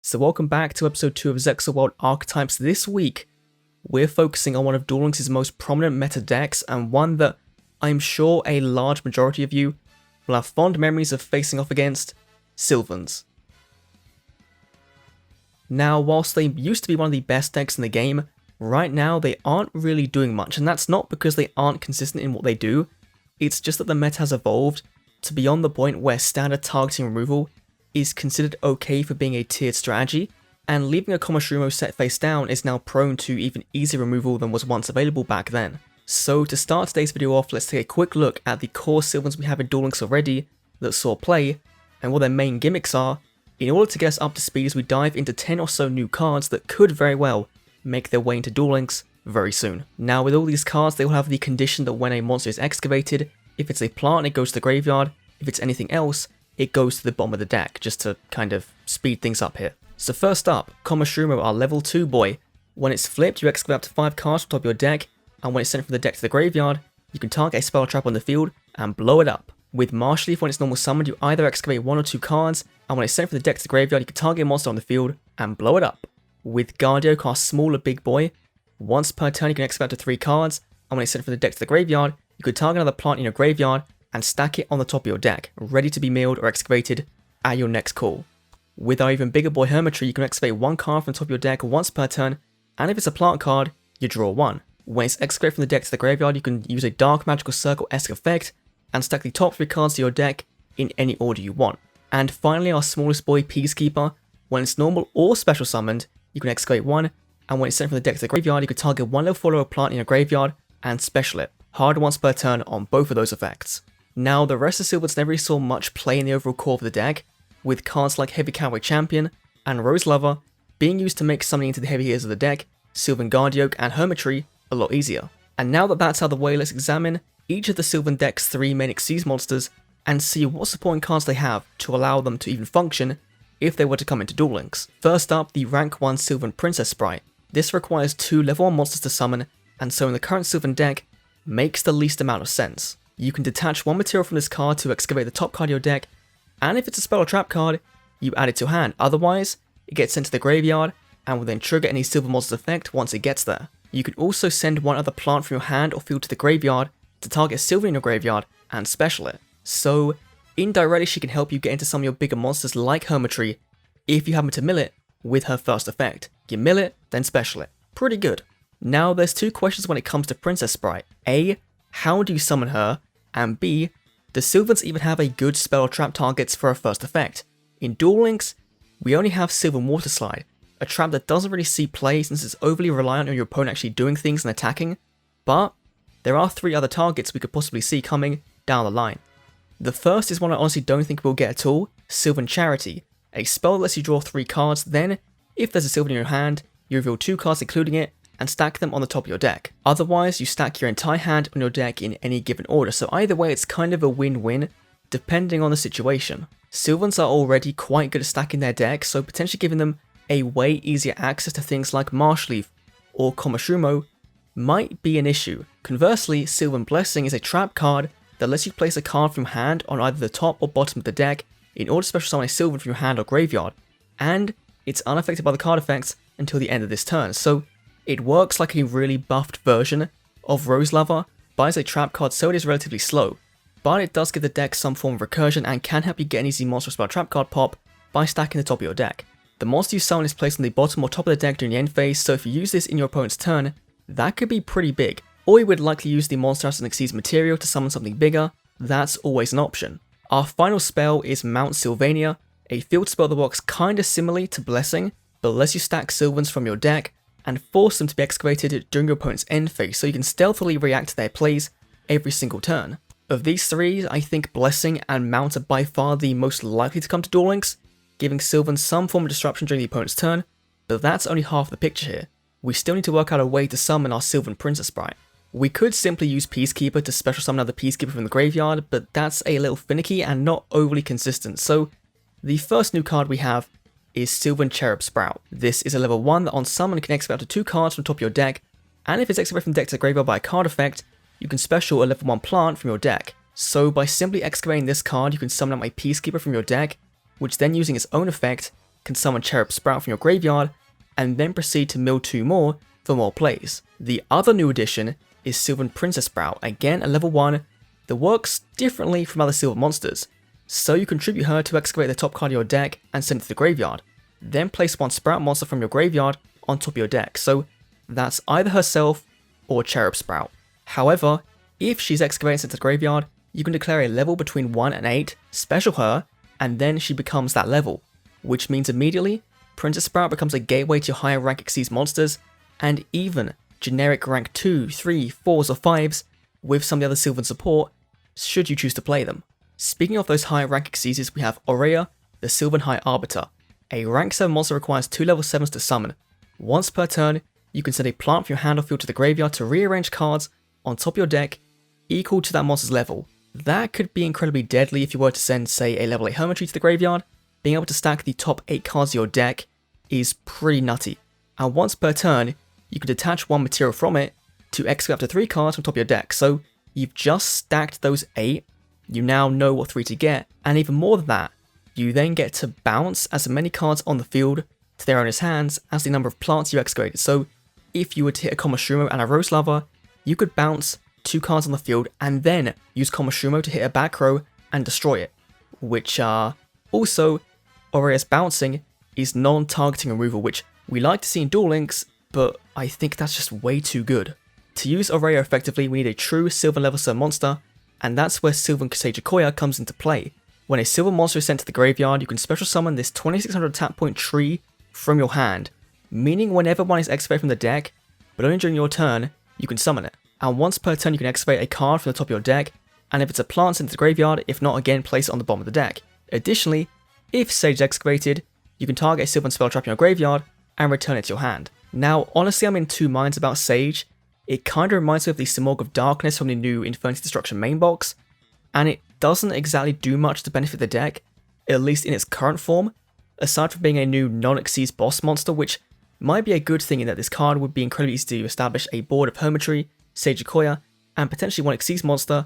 So welcome back to episode 2 of ZEXAL World Archetypes. This week, we're focusing on one of Duel Links' most prominent meta decks, and one that I'm sure a large majority of you will have fond memories of facing off against, SYLVANS. Now, whilst they used to be one of the best decks in the game, right now they aren't really doing much, and that's not because they aren't consistent in what they do, it's just that the meta has evolved to beyond the point where standard targeting removal is considered okay for being a tiered strategy, and leaving a Komashumo set face down is now prone to even easier removal than was once available back then. So to start today's video off, let's take a quick look at the core SYLVANS we have in Duel Links already that saw play, and what their main gimmicks are, in order to get us up to speed as we dive into 10 or so new cards that could very well make their way into Duel Links very soon. Now with all these cards, they will have the condition that when a monster is excavated, if it's a plant it goes to the graveyard, if it's anything else it goes to the bottom of the deck, just to kind of speed things up here. So first up, Komashumo, our level 2 boy. When it's flipped, you excavate up to 5 cards from top of your deck, and when it's sent from the deck to the graveyard, you can target a spell trap on the field and blow it up. With Marsh Leaf, when it's normal summoned, you either excavate 1 or 2 cards, and when it's sent from the deck to the graveyard, you can target a monster on the field and blow it up. With GUARDIOAK, our smaller big boy, once per turn you can excavate up to 3 cards, and when it's sent from the deck to the graveyard, you can target another plant in your graveyard and stack it on the top of your deck, ready to be milled or excavated at your next call. With our even bigger boy Hermitry, you can excavate 1 card from the top of your deck once per turn, and if it's a plant card, you draw 1. When it's excavated from the deck to the graveyard, you can use a Dark Magical Circle-esque effect, and stack the top 3 cards to your deck in any order you want. And finally, our smallest boy Peacekeeper, when it's normal or special summoned, you can excavate 1, and when it's sent from the deck to the graveyard, you can target 1 level 4 level plant in your graveyard and special it, hard once per turn on both of those effects. Now, the rest of SYLVANS never really saw much play in the overall core of the deck, with cards like Heavy Cowboy Champion and Rose Lover being used to make summoning into the heavy hitters of the deck, Sylvan GUARDIOAK and Hermitry, a lot easier. And now that that's out of the way, let's examine each of the Sylvan deck's 3 main Xyz monsters and see what supporting cards they have to allow them to even function if they were to come into Duel Links. First up, the rank 1 Sylvan Princessprite. This requires 2 level 1 monsters to summon, and so in the current Sylvan deck, makes the least amount of sense. You can detach 1 material from this card to excavate the top card of your deck, and if it's a spell or trap card, you add it to hand. Otherwise, it gets sent to the graveyard and will then trigger any Sylvan monster's effect once it gets there. You can also send 1 other plant from your hand or field to the graveyard to target Sylvan in your graveyard and special it. So, indirectly she can help you get into some of your bigger monsters like Hermitry if you happen to mill it with her first effect. You mill it, then special it. Pretty good. Now there's 2 questions when it comes to Princessprite. A, how do you summon her? And B, does SYLVANS even have a good spell or trap targets for her first effect? In Duel Links, we only have Sylvan WATERSLIDE, a trap that doesn't really see play since it's overly reliant on your opponent actually doing things and attacking, but there are 3 other targets we could possibly see coming down the line. The first is one I honestly don't think we'll get at all, Sylvan Charity, a spell that lets you draw 3 cards, then, if there's a Sylvan in your hand, you reveal 2 cards including it, and stack them on the top of your deck. Otherwise, you stack your entire hand on your deck in any given order, so either way it's kind of a win-win, depending on the situation. SYLVANS are already quite good at stacking their deck, so potentially giving them a way easier access to things like Marsh Leaf or Komashumo might be an issue. Conversely, Sylvan Blessing is a trap card that lets you place a card from hand on either the top or bottom of the deck in order to special summon a Sylvan from your hand or graveyard, and it's unaffected by the card effects until the end of this turn, so it works like a really buffed version of Rose Lover, but as a trap card so it is relatively slow, but it does give the deck some form of recursion and can help you get an easy monster spell trap card pop by stacking the top of your deck. The monster you summon is placed on the bottom or top of the deck during the end phase, so if you use this in your opponent's turn, that could be pretty big. Or you would likely use the monster as an Xyz material to summon something bigger, that's always an option. Our final spell is Mount Sylvania, a field spell that works kinda similarly to Blessing, but lets you stack Sylvans from your deck and force them to be excavated during your opponent's end phase so you can stealthily react to their plays every single turn. Of these 3, I think Blessing and Mount are by far the most likely to come to Duel Links, giving Sylvan some form of disruption during the opponent's turn, but that's only half the picture here. We still need to work out a way to summon our Sylvan Princessprite. We could simply use Peacekeeper to special summon another Peacekeeper from the graveyard, but that's a little finicky and not overly consistent, so the first new card we have is Sylvan CHERUBSPROUT. This is a level 1 that on summon can excavate up to 2 cards from the top of your deck, and if it's excavated from the deck to the graveyard by a card effect, you can special a level 1 plant from your deck. So by simply excavating this card, you can summon out my Peacekeeper from your deck, which then using its own effect can summon CHERUBSPROUT from your graveyard, and then proceed to mill 2 more for more plays. The other new addition is Sylvan Princessprite, again a level 1 that works differently from other Sylvan monsters. So you contribute her to excavate the top card of your deck and send it to the graveyard. Then place 1 Sprout monster from your graveyard on top of your deck, so that's either herself or CHERUBSPROUT. However, if she's excavated into the graveyard, you can declare a level between 1 and 8, special her, and then she becomes that level, which means immediately, Princessprite becomes a gateway to your higher rank Xyz monsters, and even generic rank 2, 3, 4s or 5s with some of the other Sylvan support, should you choose to play them. Speaking of those higher rank Xyzs, we have Aurea, the Sylvan High Arbiter. A rank 7 monster requires 2 level 7s to summon. Once per turn, you can send a plant from your hand or field to the graveyard to rearrange cards on top of your deck equal to that monster's level. That could be incredibly deadly if you were to send, say, a level 8 Hermitry to the graveyard. Being able to stack the top 8 cards of your deck is pretty nutty. And once per turn, you can detach 1 material from it to excavate up to 3 cards from top of your deck. So you've just stacked those 8, you now know what 3 to get, and even more than that, you then get to bounce as many cards on the field to their owner's hands as the number of plants you excavated. So if you were to hit a Komashumo and a Rose Lover, you could bounce 2 cards on the field and then use Komashumo to hit a back row and destroy it. Which also, Aurea's bouncing is non-targeting removal, which we like to see in Duel Links, but I think that's just way too good. To use Aurea effectively, we need a true Sylvan level 7 monster, and that's where Sylvan Seijikoya comes into play. When a Sylvan monster is sent to the graveyard, you can special summon this 2600 tap point tree from your hand, meaning whenever one is excavated from the deck, but only during your turn, you can summon it. And once per turn you can excavate a card from the top of your deck, and if it's a plant, send it to the graveyard, if not again place it on the bottom of the deck. Additionally, if Sage is excavated, you can target a Sylvan spell trap in your graveyard and return it to your hand. Now honestly I'm in 2 minds about Sage. It kinda reminds me of the Simorgh of Darkness from the new Infernity Destruction main box, and it doesn't exactly do much to benefit the deck, at least in its current form, aside from being a new non-Xyz boss monster, which might be a good thing in that this card would be incredibly easy to establish a board of Hermitry, Seijikoya, and potentially 1 Xyz monster.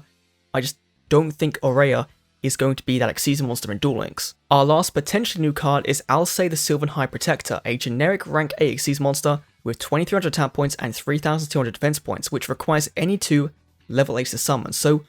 I just don't think Aurea is going to be that Xyz monster in Duel Links. Our last potentially new card is Alcei the Sylvan High Protector, a generic rank 8 Xyz monster with 2300 tap points and 3200 defense points, which requires any 2 level 8s to summon. So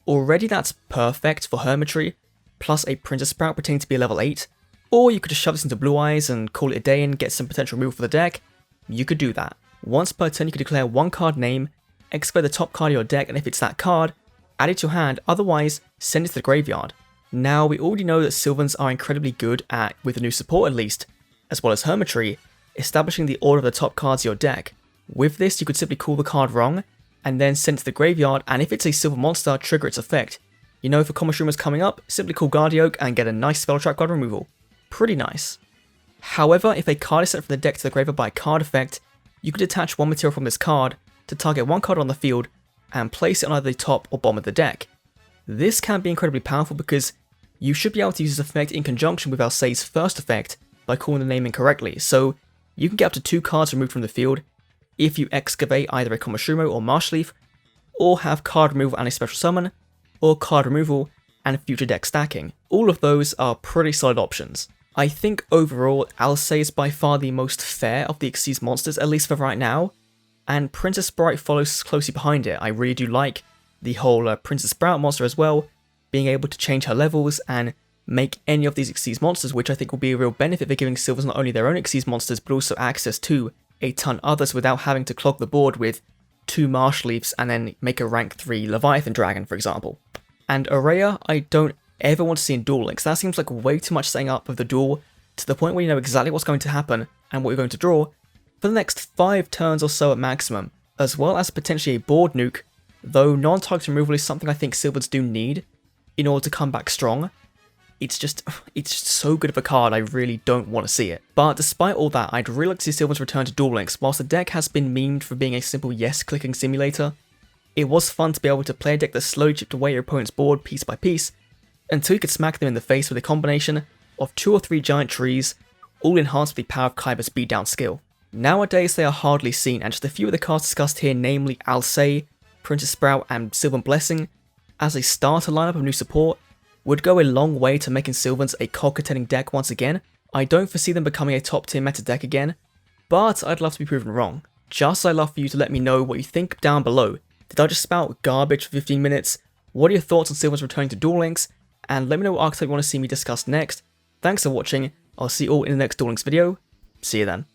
already that's perfect for Hermitry, plus a Princessprite pretending to be a level 8, or you could just shove this into Blue Eyes and call it a day and get some potential removal for the deck. You could do that. Once per turn you could declare 1 card name, excavate the top card of your deck, and if it's that card, add it to your hand, otherwise send it to the graveyard. Now we already know that Sylvans are incredibly good at, with the new support at least, as well as Hermitry, establishing the order of the top cards of your deck. With this you could simply call the card wrong, and then send it to the graveyard, and if it's a Sylvan monster, trigger its effect. You know, if a Komashuma's coming up, simply call GUARDIOAK and get a nice spell trap card removal. Pretty nice. However, if a card is sent from the deck to the graveyard by a card effect, you could detach 1 material from this card to target 1 card on the field and place it on either the top or bottom of the deck. This can be incredibly powerful because you should be able to use this effect in conjunction with Alcei's first effect by calling the name incorrectly, so you can get up to 2 cards removed from the field if you excavate either a Komashumo or Marshleaf, or have card removal and a special summon, or card removal and future deck stacking. All of those are pretty solid options. I think overall Alcei is by far the most fair of the Xyz monsters, at least for right now, and Princessprite follows closely behind it. I really do like the whole Princessprout monster as well, being able to change her levels and make any of these Xyz monsters, which I think will be a real benefit for giving Sylvans not only their own Xyz monsters, but also access to a ton others without having to clog the board with 2 Marshleafs and then make a rank 3 Leviathan Dragon, for example. And Aurea, I don't ever want to see in Duel Links. That seems like way too much setting up of the duel, to the point where you know exactly what's going to happen and what you're going to draw for the next 5 turns or so at maximum, as well as potentially a board nuke, though non-target removal is something I think Sylvans do need in order to come back strong. It's just so good of a card, I really don't want to see it. But despite all that, I'd really like to see Sylvans return to Duel Links. Whilst the deck has been memed for being a simple yes-clicking simulator, it was fun to be able to play a deck that slowly chipped away your opponent's board piece by piece, until you could smack them in the face with a combination of 2 or 3 giant trees, all enhanced with the power of Kaiba's beatdown skill. Nowadays they are hardly seen, and just a few of the cards discussed here, namely Alcei, Princessprout and Sylvan Blessing, as a starter lineup of new support, would go a long way to making Sylvans a card-contending deck once again, I don't foresee them becoming a top tier meta deck again, but I'd love to be proven wrong. Just I'd love for you to let me know what you think down below. Did I just spout garbage for 15 minutes? What are your thoughts on Sylvans returning to Duel Links? And let me know what archetype you want to see me discuss next. Thanks for watching, I'll see you all in the next Duel Links video. See you then.